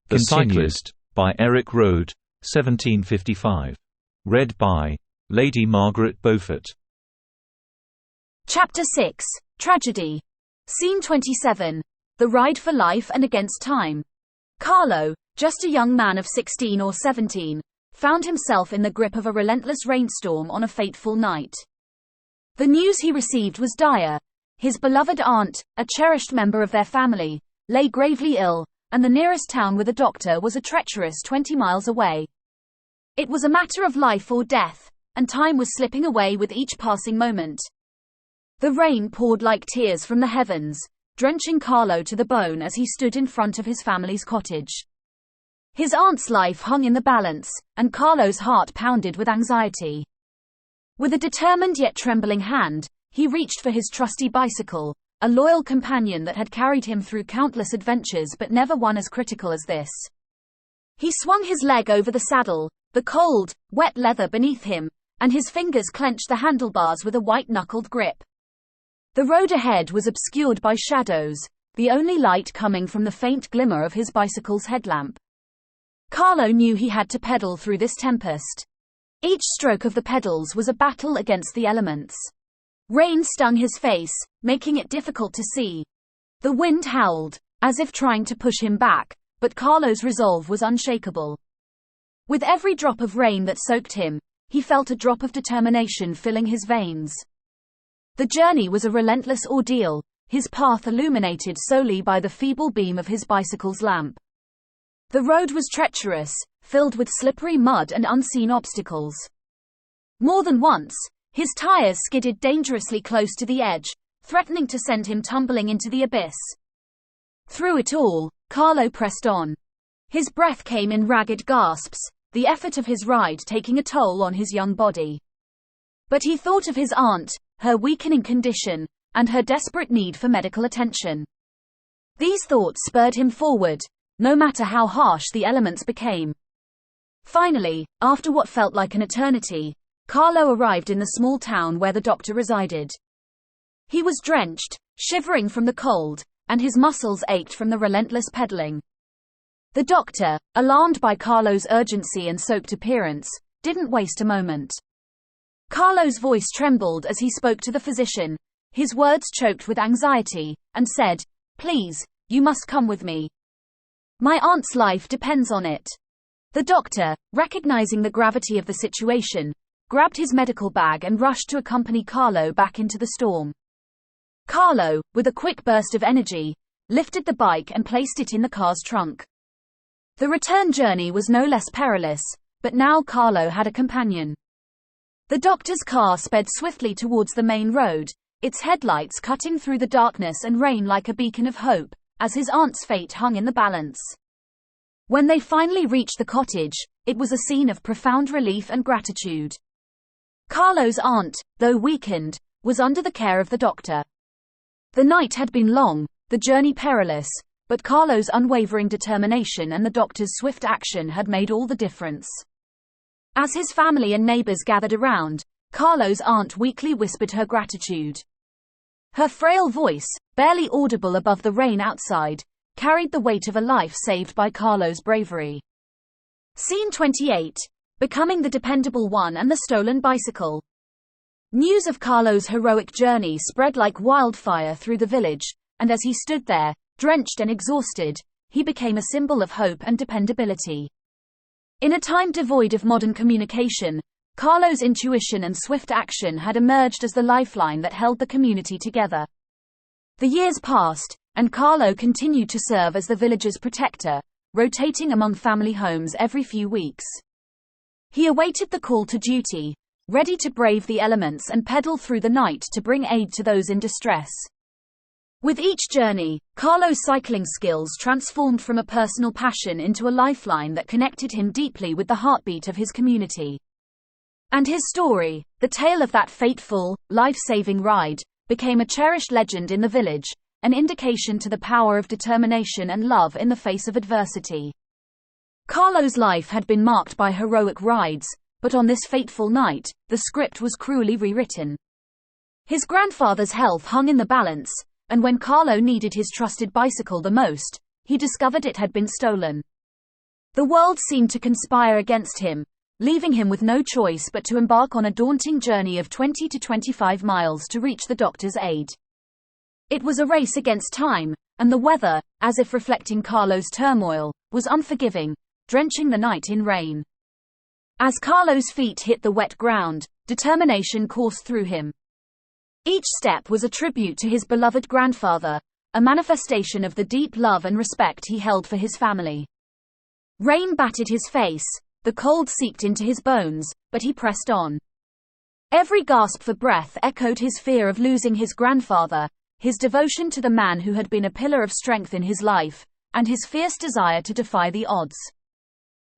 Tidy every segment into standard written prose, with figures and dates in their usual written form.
The Cyclist, by Erik Røde, 1755. Read by Lady Margaret Beaufort. Chapter 6. Tragedy. Scene 27. The Ride for Life and Against Time. Carlo, just a young man of 16 or 17, found himself in the grip of a relentless rainstorm on a fateful night. The news he received was dire. His beloved aunt, a cherished member of their family, lay gravely ill, and the nearest town with a doctor was a treacherous 20 miles away. It was a matter of life or death, and time was slipping away with each passing moment. The rain poured like tears from the heavens, drenching Carlo to the bone as he stood in front of his family's cottage. His aunt's life hung in the balance, and Carlo's heart pounded with anxiety. With a determined yet trembling hand, he reached for his trusty bicycle, a loyal companion that had carried him through countless adventures but never one as critical as this. He swung his leg over the saddle, the cold, wet leather beneath him, and his fingers clenched the handlebars with a white-knuckled grip. The road ahead was obscured by shadows, the only light coming from the faint glimmer of his bicycle's headlamp. Carlo knew he had to pedal through this tempest. Each stroke of the pedals was a battle against the elements. Rain stung his face, making it difficult to see. The wind howled, as if trying to push him back, but Carlo's resolve was unshakable. With every drop of rain that soaked him, he felt a drop of determination filling his veins. The journey was a relentless ordeal, his path illuminated solely by the feeble beam of his bicycle's lamp. The road was treacherous, filled with slippery mud and unseen obstacles. More than once, his tires skidded dangerously close to the edge, threatening to send him tumbling into the abyss. Through it all, Carlo pressed on. His breath came in ragged gasps, the effort of his ride taking a toll on his young body. But he thought of his aunt, her weakening condition, and her desperate need for medical attention. These thoughts spurred him forward, no matter how harsh the elements became. Finally, after what felt like an eternity, Carlo arrived in the small town where the doctor resided. He was drenched, shivering from the cold, and his muscles ached from the relentless pedaling. The doctor, alarmed by Carlo's urgency and soaked appearance, didn't waste a moment. Carlo's voice trembled as he spoke to the physician, his words choked with anxiety, and said, "Please, you must come with me. My aunt's life depends on it." The doctor, recognizing the gravity of the situation, grabbed his medical bag and rushed to accompany Carlo back into the storm. Carlo, with a quick burst of energy, lifted the bike and placed it in the car's trunk. The return journey was no less perilous, but now Carlo had a companion. The doctor's car sped swiftly towards the main road, its headlights cutting through the darkness and rain like a beacon of hope, as his aunt's fate hung in the balance. When they finally reached the cottage, it was a scene of profound relief and gratitude. Carlo's aunt, though weakened, was under the care of the doctor. The night had been long, the journey perilous, but Carlo's unwavering determination and the doctor's swift action had made all the difference. As his family and neighbors gathered around, Carlo's aunt weakly whispered her gratitude. Her frail voice, barely audible above the rain outside, carried the weight of a life saved by Carlo's bravery. Scene 28. Becoming the dependable one and the stolen bicycle. News of Carlo's heroic journey spread like wildfire through the village, and as he stood there, drenched and exhausted, he became a symbol of hope and dependability. In a time devoid of modern communication, Carlo's intuition and swift action had emerged as the lifeline that held the community together. The years passed, and Carlo continued to serve as the village's protector, rotating among family homes every few weeks. He awaited the call to duty, ready to brave the elements and pedal through the night to bring aid to those in distress. With each journey, Carlo's cycling skills transformed from a personal passion into a lifeline that connected him deeply with the heartbeat of his community. And his story, the tale of that fateful, life-saving ride, became a cherished legend in the village, an indication to the power of determination and love in the face of adversity. Carlo's life had been marked by heroic rides, but on this fateful night, the script was cruelly rewritten. His grandfather's health hung in the balance, and when Carlo needed his trusted bicycle the most, he discovered it had been stolen. The world seemed to conspire against him, leaving him with no choice but to embark on a daunting journey of 20 to 25 miles to reach the doctor's aid. It was a race against time, and the weather, as if reflecting Carlo's turmoil, was unforgiving, drenching the night in rain. As Carlo's feet hit the wet ground, determination coursed through him. Each step was a tribute to his beloved grandfather, a manifestation of the deep love and respect he held for his family. Rain battered his face, the cold seeped into his bones, but he pressed on. Every gasp for breath echoed his fear of losing his grandfather, his devotion to the man who had been a pillar of strength in his life, and his fierce desire to defy the odds.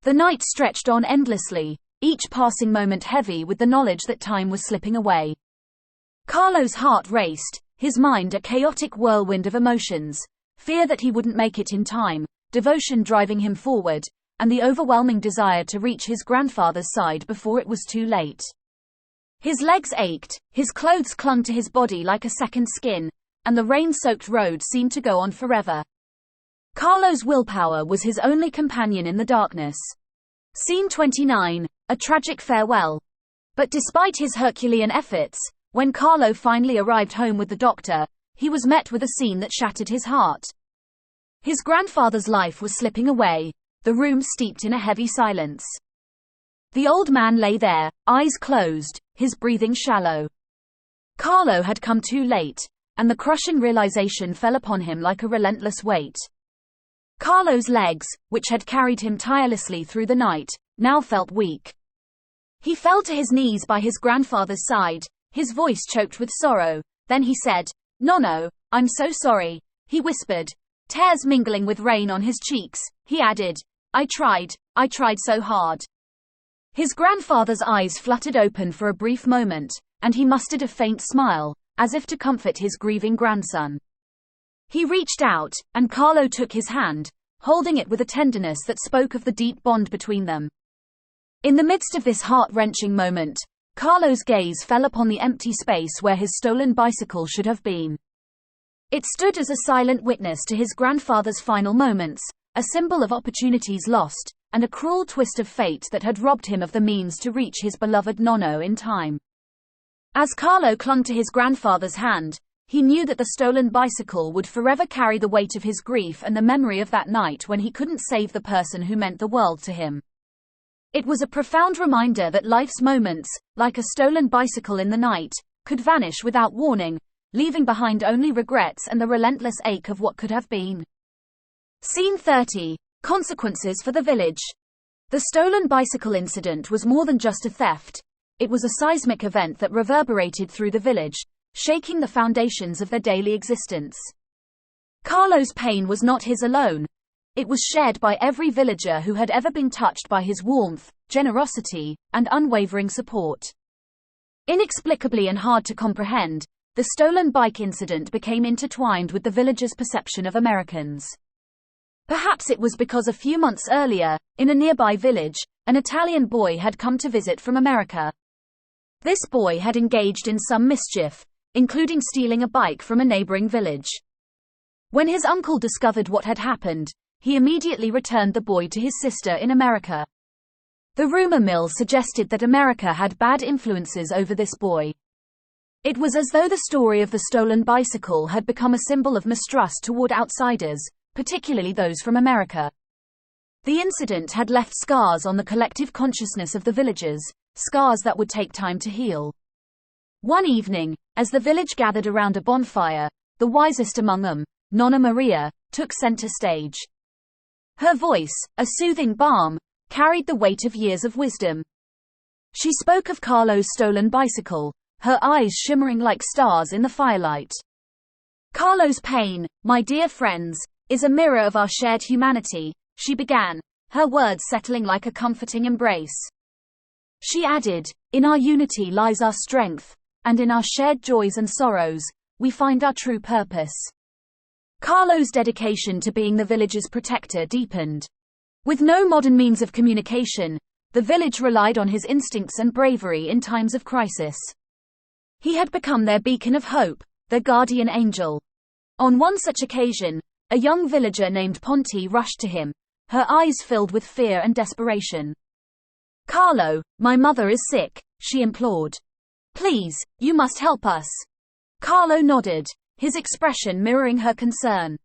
The night stretched on endlessly, each passing moment heavy with the knowledge that time was slipping away. Carlo's heart raced, his mind a chaotic whirlwind of emotions, fear that he wouldn't make it in time, devotion driving him forward, and the overwhelming desire to reach his grandfather's side before it was too late. His legs ached, his clothes clung to his body like a second skin, and the rain-soaked road seemed to go on forever. Carlo's willpower was his only companion in the darkness. Scene 29, a tragic farewell. But despite his Herculean efforts, when Carlo finally arrived home with the doctor, he was met with a scene that shattered his heart. His grandfather's life was slipping away, the room steeped in a heavy silence. The old man lay there, eyes closed, his breathing shallow. Carlo had come too late, and the crushing realization fell upon him like a relentless weight. Carlo's legs, which had carried him tirelessly through the night, now felt weak. He fell to his knees by his grandfather's side, his voice choked with sorrow. Then he said, "Nonno, I'm so sorry," he whispered, tears mingling with rain on his cheeks. He added, I tried so hard." His grandfather's eyes fluttered open for a brief moment, and he mustered a faint smile, as if to comfort his grieving grandson. He reached out, and Carlo took his hand, holding it with a tenderness that spoke of the deep bond between them. In the midst of this heart-wrenching moment, Carlo's gaze fell upon the empty space where his stolen bicycle should have been. It stood as a silent witness to his grandfather's final moments, a symbol of opportunities lost, and a cruel twist of fate that had robbed him of the means to reach his beloved nonno in time. As Carlo clung to his grandfather's hand, he knew that the stolen bicycle would forever carry the weight of his grief and the memory of that night when he couldn't save the person who meant the world to him. It was a profound reminder that life's moments, like a stolen bicycle in the night, could vanish without warning, leaving behind only regrets and the relentless ache of what could have been. Scene 30. Consequences for the village. The stolen bicycle incident was more than just a theft. It was a seismic event that reverberated through the village, shaking the foundations of their daily existence. Carlo's pain was not his alone. It was shared by every villager who had ever been touched by his warmth, generosity, and unwavering support. Inexplicably and hard to comprehend, the stolen bike incident became intertwined with the villagers' perception of Americans. Perhaps it was because a few months earlier, in a nearby village, an Italian boy had come to visit from America. This boy had engaged in some mischief, including stealing a bike from a neighboring village. When his uncle discovered what had happened, he immediately returned the boy to his sister in America. The rumor mill suggested that America had bad influences over this boy. It was as though the story of the stolen bicycle had become a symbol of mistrust toward outsiders, particularly those from America. The incident had left scars on the collective consciousness of the villagers, scars that would take time to heal. One evening, as the village gathered around a bonfire, the wisest among them, Nonna Maria, took center stage. Her voice, a soothing balm, carried the weight of years of wisdom. She spoke of Carlo's stolen bicycle, her eyes shimmering like stars in the firelight. Carlo's pain, my dear friends, is a mirror of our shared humanity, she began, her words settling like a comforting embrace. She added, in our unity lies our strength, and in our shared joys and sorrows, we find our true purpose. Carlo's dedication to being the village's protector deepened. With no modern means of communication, the village relied on his instincts and bravery in times of crisis. He had become their beacon of hope, their guardian angel. On one such occasion, a young villager named Ponti rushed to him, her eyes filled with fear and desperation. "Carlo, my mother is sick," she implored. "Please, you must help us." Carlo nodded, his expression mirroring her concern.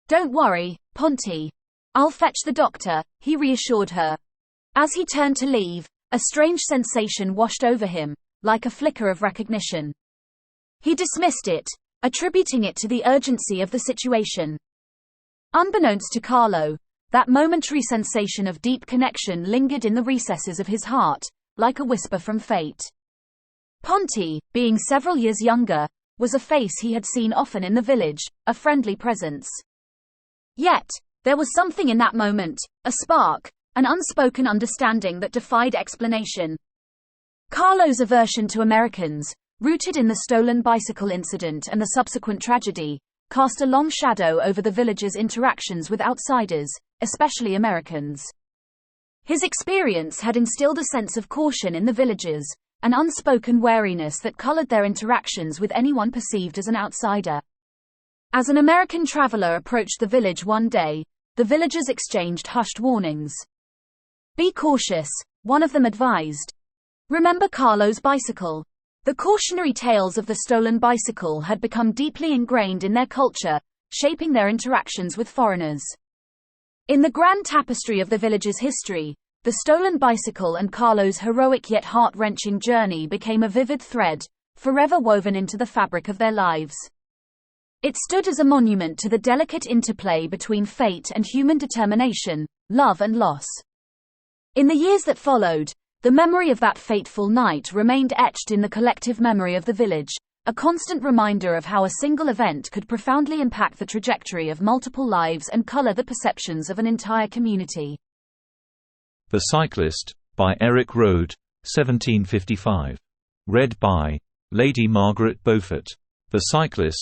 "Don't worry, Ponti. I'll fetch the doctor," he reassured her. As he turned to leave, a strange sensation washed over him, like a flicker of recognition. He dismissed it, attributing it to the urgency of the situation. Unbeknownst to Carlo, that momentary sensation of deep connection lingered in the recesses of his heart, like a whisper from fate. Ponti, being several years younger, was a face he had seen often in the village, a friendly presence. Yet, there was something in that moment, a spark, an unspoken understanding that defied explanation. Carlo's aversion to Americans, rooted in the stolen bicycle incident and the subsequent tragedy, cast a long shadow over the village's interactions with outsiders, especially Americans. His experience had instilled a sense of caution in the villagers, an unspoken wariness that colored their interactions with anyone perceived as an outsider. As an American traveler approached the village one day, the villagers exchanged hushed warnings. "Be cautious," one of them advised. "Remember Carlo's bicycle." The cautionary tales of the stolen bicycle had become deeply ingrained in their culture, shaping their interactions with foreigners. In the grand tapestry of the village's history, the stolen bicycle and Carlo's heroic yet heart-wrenching journey became a vivid thread, forever woven into the fabric of their lives. It stood as a monument to the delicate interplay between fate and human determination, love and loss. In the years that followed, the memory of that fateful night remained etched in the collective memory of the village, a constant reminder of how a single event could profoundly impact the trajectory of multiple lives and color the perceptions of an entire community. The Cyclist, by Erik Røde, 1755. Read by Lady Margaret Beaufort. The Cyclist